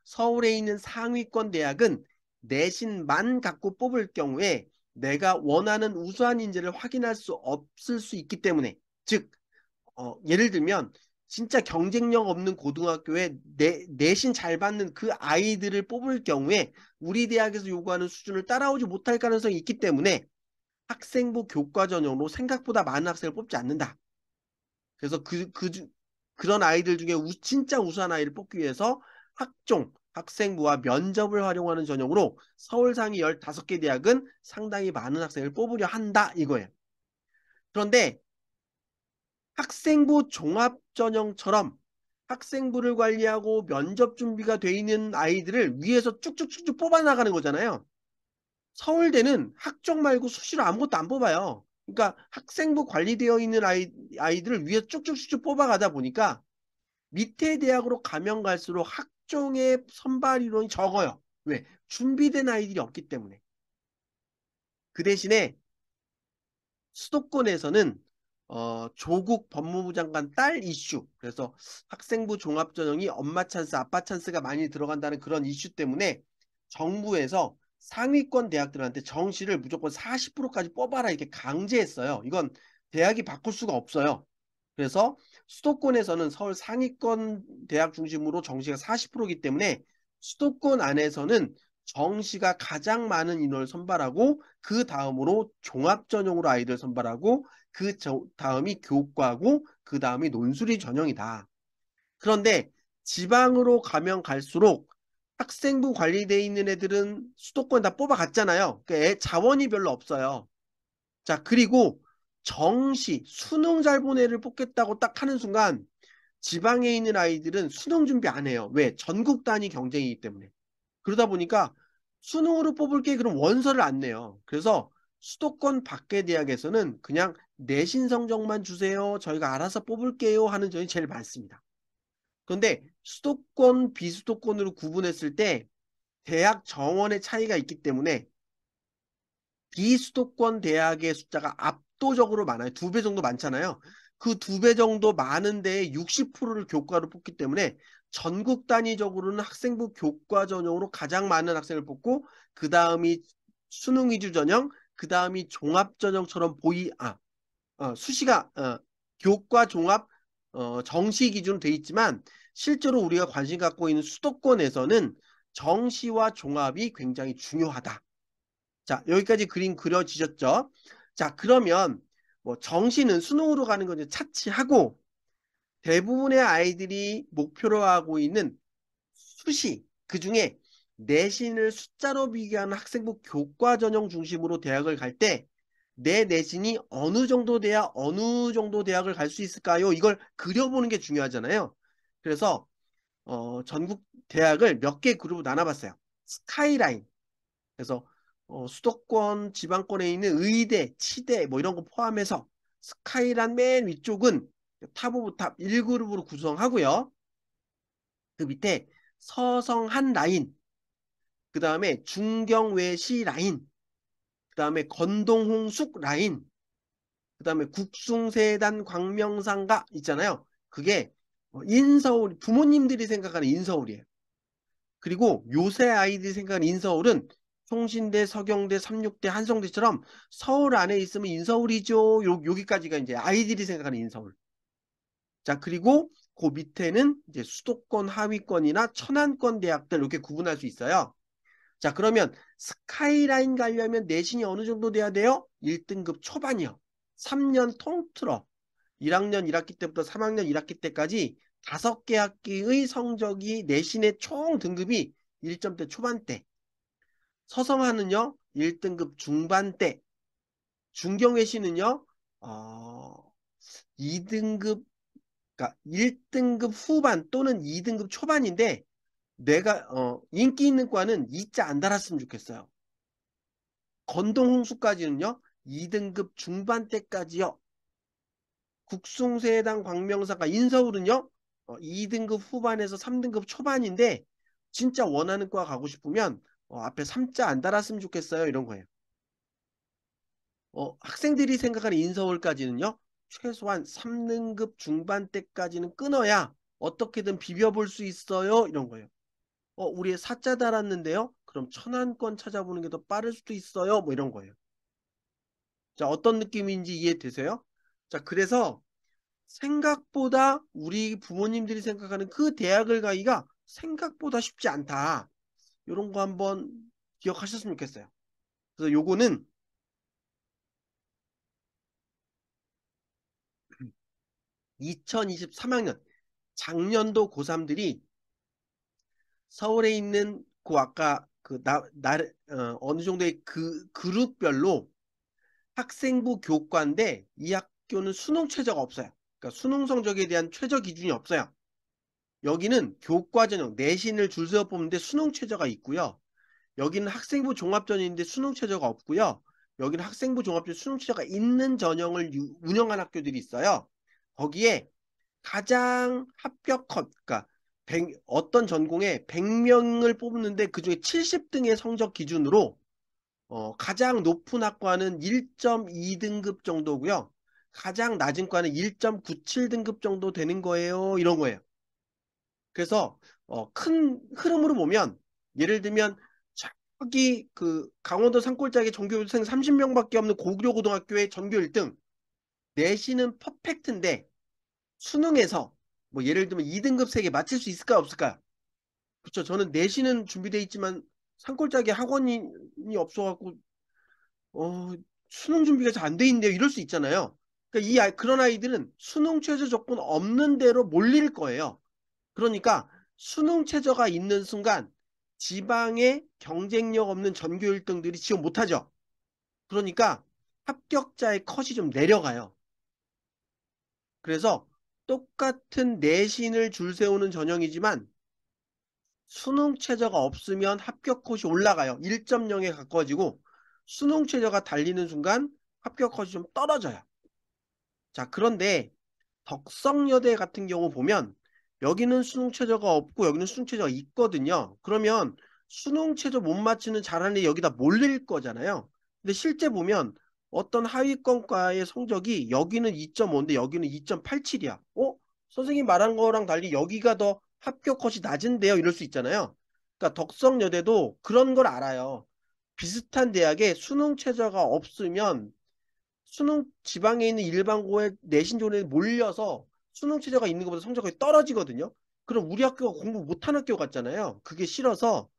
서울에 있는 상위권 대학은 내신만 갖고 뽑을 경우에 내가 원하는 우수한 인재를 확인할 수 없을 수 있기 때문에, 즉 예를 들면 진짜 경쟁력 없는 고등학교에 내신 잘 받는 그 아이들을 뽑을 경우에 우리 대학에서 요구하는 수준을 따라오지 못할 가능성이 있기 때문에 학생부 교과 전형으로 생각보다 많은 학생을 뽑지 않는다. 그래서 그런 아이들 중에 진짜 우수한 아이를 뽑기 위해서 학생부와 면접을 활용하는 전형으로 서울 상위 15개 대학은 상당히 많은 학생을 뽑으려 한다 이거예요. 그런데 학생부 종합전형처럼 학생부를 관리하고 면접 준비가 돼 있는 아이들을 위에서 쭉쭉쭉쭉 뽑아나가는 거잖아요. 서울대는 학종 말고 수시로 아무것도 안 뽑아요. 그러니까 학생부 관리되어 있는 아이들을 위에 쭉쭉쭉쭉 뽑아가다 보니까 밑에 대학으로 가면 갈수록 학종의 선발 인원이 적어요. 왜? 준비된 아이들이 없기 때문에. 그 대신에 수도권에서는 조국 법무부 장관 딸 이슈, 그래서 학생부 종합전형이 엄마 찬스, 아빠 찬스가 많이 들어간다는 그런 이슈 때문에 정부에서 상위권 대학들한테 정시를 무조건 40%까지 뽑아라 이렇게 강제했어요. 이건 대학이 바꿀 수가 없어요. 그래서 수도권에서는 서울 상위권 대학 중심으로 정시가 40%이기 때문에 수도권 안에서는 정시가 가장 많은 인원을 선발하고 그 다음으로 종합 전형으로 아이들 선발하고 그 다음이 교과고 그 다음이 논술이 전형이다. 그런데 지방으로 가면 갈수록 학생부 관리돼 있는 애들은 수도권 다 뽑아갔잖아요. 그러니까 자원이 별로 없어요. 자, 그리고 정시, 수능 잘 본 애를 뽑겠다고 딱 하는 순간 지방에 있는 아이들은 수능 준비 안 해요. 왜? 전국 단위 경쟁이기 때문에. 그러다 보니까 수능으로 뽑을 게 그럼 원서를 안 내요. 그래서 수도권 밖의 대학에서는 그냥 내신 성적만 주세요. 저희가 알아서 뽑을게요 하는 점이 제일 많습니다. 그런데 수도권, 비수도권으로 구분했을 때 대학 정원의 차이가 있기 때문에 비수도권 대학의 숫자가 압도적으로 많아요. 2배 정도 많잖아요. 그 2배 정도 많은데 60%를 교과로 뽑기 때문에 전국 단위적으로는 학생부 교과 전형으로 가장 많은 학생을 뽑고 그 다음이 수능 위주 전형, 그 다음이 종합 전형처럼 수시가 교과 종합 정시 기준으로 돼 있지만 실제로 우리가 관심 갖고 있는 수도권에서는 정시와 종합이 굉장히 중요하다. 자, 여기까지 그림 그려지셨죠? 자, 그러면 뭐 정시는 수능으로 가는 건 이제 차치하고 대부분의 아이들이 목표로 하고 있는 수시, 그중에 내신을 숫자로 비교하는 학생부 교과 전형 중심으로 대학을 갈 때 내 내신이 어느 정도 돼야 어느 정도 대학을 갈 수 있을까요? 이걸 그려보는 게 중요하잖아요. 그래서 전국 대학을 몇 개 그룹으로 나눠봤어요. 스카이라인. 그래서 수도권 지방권에 있는 의대, 치대 뭐 이런 거 포함해서 스카이란 맨 위쪽은 탑 오브 탑 1그룹으로 구성하고요. 그 밑에 서성한 라인, 그 다음에 중경외시 라인, 그 다음에 건동홍숙 라인, 그 다음에 국숭세단 광명상가 있잖아요. 그게 인서울, 부모님들이 생각하는 인서울이에요. 그리고 요새 아이들이 생각하는 인서울은 총신대, 서경대, 삼육대, 한성대처럼 서울 안에 있으면 인서울이죠. 여기까지가 이제 아이들이 생각하는 인서울. 자, 그리고 그 밑에는 이제 수도권, 하위권이나 천안권 대학들 이렇게 구분할 수 있어요. 자, 그러면 스카이라인 가려면 내신이 어느 정도 돼야 돼요? 1등급 초반이요. 3년 통틀어 1학년 1학기 때부터 3학년 1학기 때까지 5개 학기의 성적이 내신의 총 등급이 1점대 초반대. 서성하는요 1등급 중반대. 중경외시는요 2등급, 그러니까 1등급 후반 또는 2등급 초반인데 내가 인기 있는 과는 2자 안 달았으면 좋겠어요. 건동홍수까지는요 2등급 중반대까지요. 국숭세당 광명사가 인서울은요 2등급 후반에서 3등급 초반인데 진짜 원하는 과 가고 싶으면 앞에 3자 안 달았으면 좋겠어요 이런 거예요. 학생들이 생각하는 인서울까지는요 최소한 3등급 중반대까지는 끊어야 어떻게든 비벼볼 수 있어요 이런 거예요. 우리 사자 달았는데요. 그럼 천안권 찾아보는 게 더 빠를 수도 있어요. 뭐 이런 거예요. 자, 어떤 느낌인지 이해되세요? 자, 그래서 생각보다 우리 부모님들이 생각하는 그 대학을 가기가 생각보다 쉽지 않다. 이런 거 한번 기억하셨으면 좋겠어요. 그래서 요거는 2023학년 작년도 고3들이 서울에 있는 그 아까 어느 정도의 그 그룹별로 학생부 교과인데 이 학교는 수능 최저가 없어요. 그러니까 수능 성적에 대한 최저 기준이 없어요. 여기는 교과 전형 내신을 줄 세워 뽑는데 수능 최저가 있고요. 여기는 학생부 종합전형인데 수능 최저가 없고요. 여기는 학생부 종합전형 수능 최저가 있는 전형을 운영한 학교들이 있어요. 거기에 가장 그러니까 어떤 전공에 100명을 뽑는데 그중에 70등의 성적 기준으로 가장 높은 학과는 1.2등급 정도고요. 가장 낮은 과는 1.97등급 정도 되는 거예요. 이런 거예요. 그래서 큰 흐름으로 보면 예를 들면 저기 그 강원도 산골짜기 전교생 30명밖에 없는 고교고등학교의 전교 1등 내신은 퍼펙트인데 수능에서 뭐 예를 들면 2등급 3개 맞힐 수 있을까 없을까? 그렇죠. 저는 내신은 준비돼 있지만 산골짜기 학원이 없어갖고 어, 수능 준비가 잘 안 돼 있는데요. 이럴 수 있잖아요. 그러니까 그런 아이들은 수능 최저 조건 없는 대로 몰릴 거예요. 그러니까 수능 최저가 있는 순간 지방의 경쟁력 없는 전교 1등들이 지원 못하죠. 그러니까 합격자의 컷이 좀 내려가요. 그래서 똑같은 내신을 줄 세우는 전형이지만 수능 최저가 없으면 합격 컷이 올라가요. 1.0에 가까워지고 수능 최저가 달리는 순간 합격 컷이 좀 떨어져요. 자, 그런데 덕성여대 같은 경우 보면 여기는 수능 최저가 없고 여기는 수능 최저가 있거든요. 그러면 수능 최저 못 맞추는 잘하는 애 여기다 몰릴 거잖아요. 근데 실제 보면 어떤 하위권과의 성적이 여기는 2.5인데 여기는 2.87이야. 선생님 말한 거랑 달리 여기가 더 합격 컷이 낮은데요. 이럴 수 있잖아요. 그러니까 덕성여대도 그런 걸 알아요. 비슷한 대학에 수능 최저가 없으면 수능 지방에 있는 일반고에 내신 존에 몰려서 수능 최저가 있는 것보다 성적이 떨어지거든요. 그럼 우리 학교가 공부 못한 학교 같잖아요. 그게 싫어서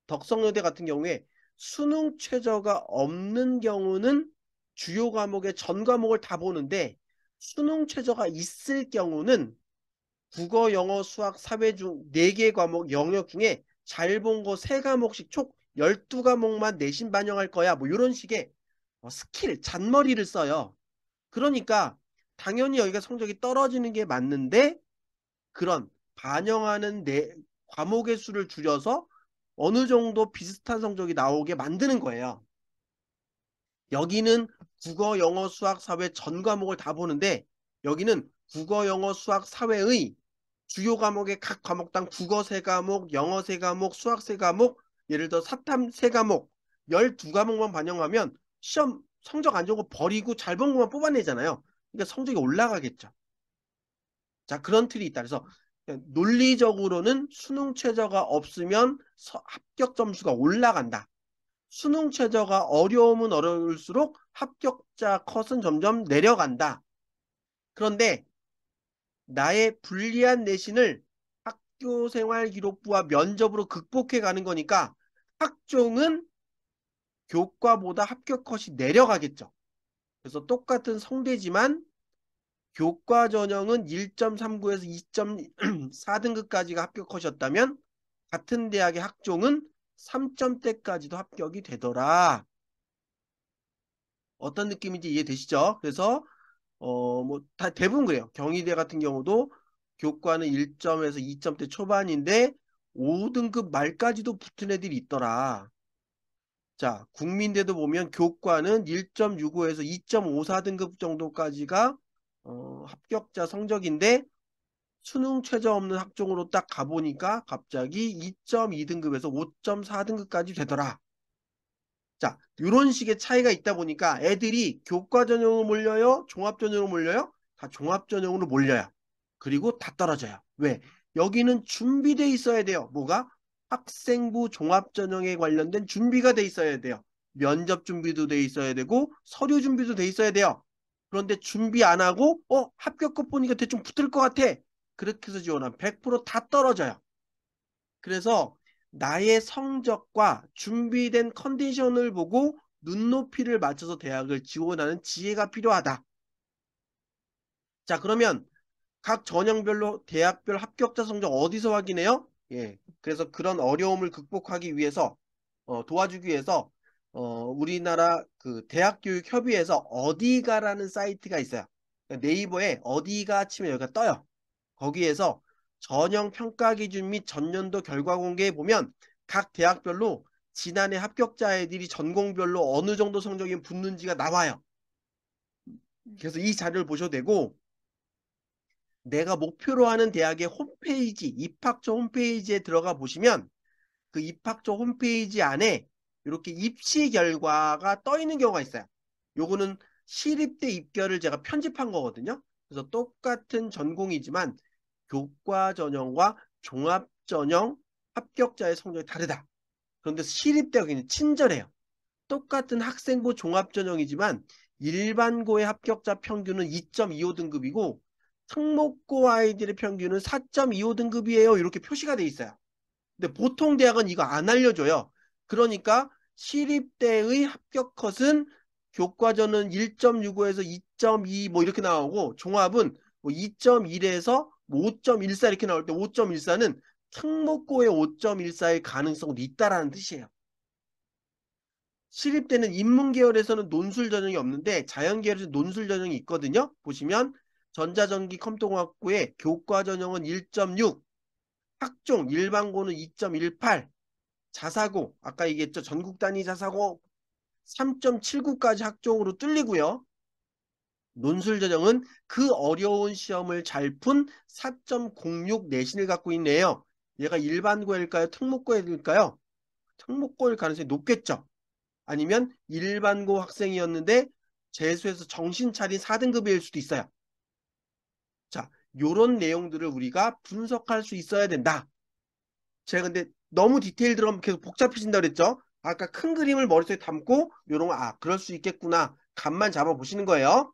덕성여대 같은 경우에 수능 최저가 없는 경우는 주요 과목의 전 과목을 다 보는데 수능 최저가 있을 경우는 국어, 영어, 수학, 사회 중 4개 과목 영역 중에 잘 본 거 3과목씩 총 12과목만 내신 반영할 거야. 뭐 이런 식의 잔머리를 써요. 그러니까 당연히 여기가 성적이 떨어지는 게 맞는데 그런 반영하는 과목의 수를 줄여서 어느 정도 비슷한 성적이 나오게 만드는 거예요. 여기는 국어, 영어, 수학, 사회 전 과목을 다 보는데 여기는 국어, 영어, 수학, 사회의 주요 과목의 각 과목당 국어 3과목, 영어 3과목, 수학 3과목, 예를 들어 사탐 3과목, 12과목만 반영하면 시험 성적 안 좋은 거 버리고 잘 본 것만 뽑아내잖아요. 그러니까 성적이 올라가겠죠. 자, 그런 틀이 있다. 그래서 논리적으로는 수능 최저가 없으면 합격 점수가 올라간다. 수능 최저가 어려우면 어려울수록 합격자 컷은 점점 내려간다. 그런데 나의 불리한 내신을 학교생활기록부와 면접으로 극복해 가는 거니까 학종은 교과보다 합격 컷이 내려가겠죠. 그래서 똑같은 성대지만 교과 전형은 1.39에서 2.4등급까지가 합격 컷이었다면 같은 대학의 학종은 3점대까지도 합격이 되더라. 어떤 느낌인지 이해되시죠? 그래서 뭐 다 대부분 그래요. 경희대 같은 경우도 교과는 1점에서 2점대 초반인데 5등급 말까지도 붙은 애들이 있더라. 자, 국민대도 보면 교과는 1.65에서 2.54등급 정도까지가 합격자 성적인데 수능 최저 없는 학종으로 딱 가보니까 갑자기 2.2등급에서 5.4등급까지 되더라. 자, 이런 식의 차이가 있다 보니까 애들이 교과 전형으로 몰려요? 종합 전형으로 몰려요? 다 종합 전형으로 몰려요. 그리고 다 떨어져요. 왜? 여기는 준비돼 있어야 돼요. 뭐가? 학생부 종합전형에 관련된 준비가 돼 있어야 돼요. 면접 준비도 돼 있어야 되고 서류 준비도 돼 있어야 돼요. 그런데 준비 안 하고 합격급 보니까 대충 붙을 것 같아. 그렇게 해서 지원하면 100%다 떨어져요. 그래서 나의 성적과 준비된 컨디션을 보고 눈높이를 맞춰서 대학을 지원하는 지혜가 필요하다. 자, 그러면 각 전형별로 대학별 합격자 성적 어디서 확인해요? 예. 그래서 그런 어려움을 극복하기 위해서 도와주기 위해서 우리나라 그 대학교육협의회에서 어디가라는 사이트가 있어요. 그러니까 네이버에 어디가 치면 여기가 떠요. 거기에서 전형 평가 기준 및 전년도 결과 공개에 보면 각 대학별로 지난해 합격자 애들이 전공별로 어느 정도 성적이 붙는지가 나와요. 그래서 이 자료를 보셔도 되고 내가 목표로 하는 대학의 홈페이지, 입학처 홈페이지에 들어가 보시면 그 입학처 홈페이지 안에 이렇게 입시 결과가 떠 있는 경우가 있어요. 요거는 시립대 입결을 제가 편집한 거거든요. 그래서 똑같은 전공이지만 교과 전형과 종합 전형 합격자의 성적이 다르다. 그런데 시립대가 굉장히 친절해요. 똑같은 학생부 종합 전형이지만 일반고의 합격자 평균은 2.25 등급이고 특목고 아이들의 평균은 4.25 등급이에요. 이렇게 표시가 돼 있어요. 근데 보통 대학은 이거 안 알려줘요. 그러니까 시립대의 합격 컷은 교과전은 1.65에서 2.2 뭐 이렇게 나오고 종합은 뭐 2.1에서 5.14 이렇게 나올 때 5.14는 특목고의 5.14의 가능성도 있다라는 뜻이에요. 시립대는 인문계열에서는 논술 전형이 없는데 자연계열에서 논술 전형이 있거든요. 보시면 전자전기 컴퓨터공학부의 교과 전형은 1.6, 학종 일반고는 2.18, 자사고 아까 얘기했죠. 전국 단위 자사고 3.79까지 학종으로 뚫리고요. 논술 전형은 그 어려운 시험을 잘 푼 4.06 내신을 갖고 있네요. 얘가 일반고일까요? 특목고일까요? 특목고일 가능성이 높겠죠. 아니면 일반고 학생이었는데 재수해서 정신 차린 4등급일 수도 있어요. 자, 요런 내용들을 우리가 분석할 수 있어야 된다. 제가 근데 너무 디테일 들어가면 계속 복잡해진다 그랬죠? 아까 큰 그림을 머릿속에 담고 요런 거, 그럴 수 있겠구나. 감만 잡아 보시는 거예요.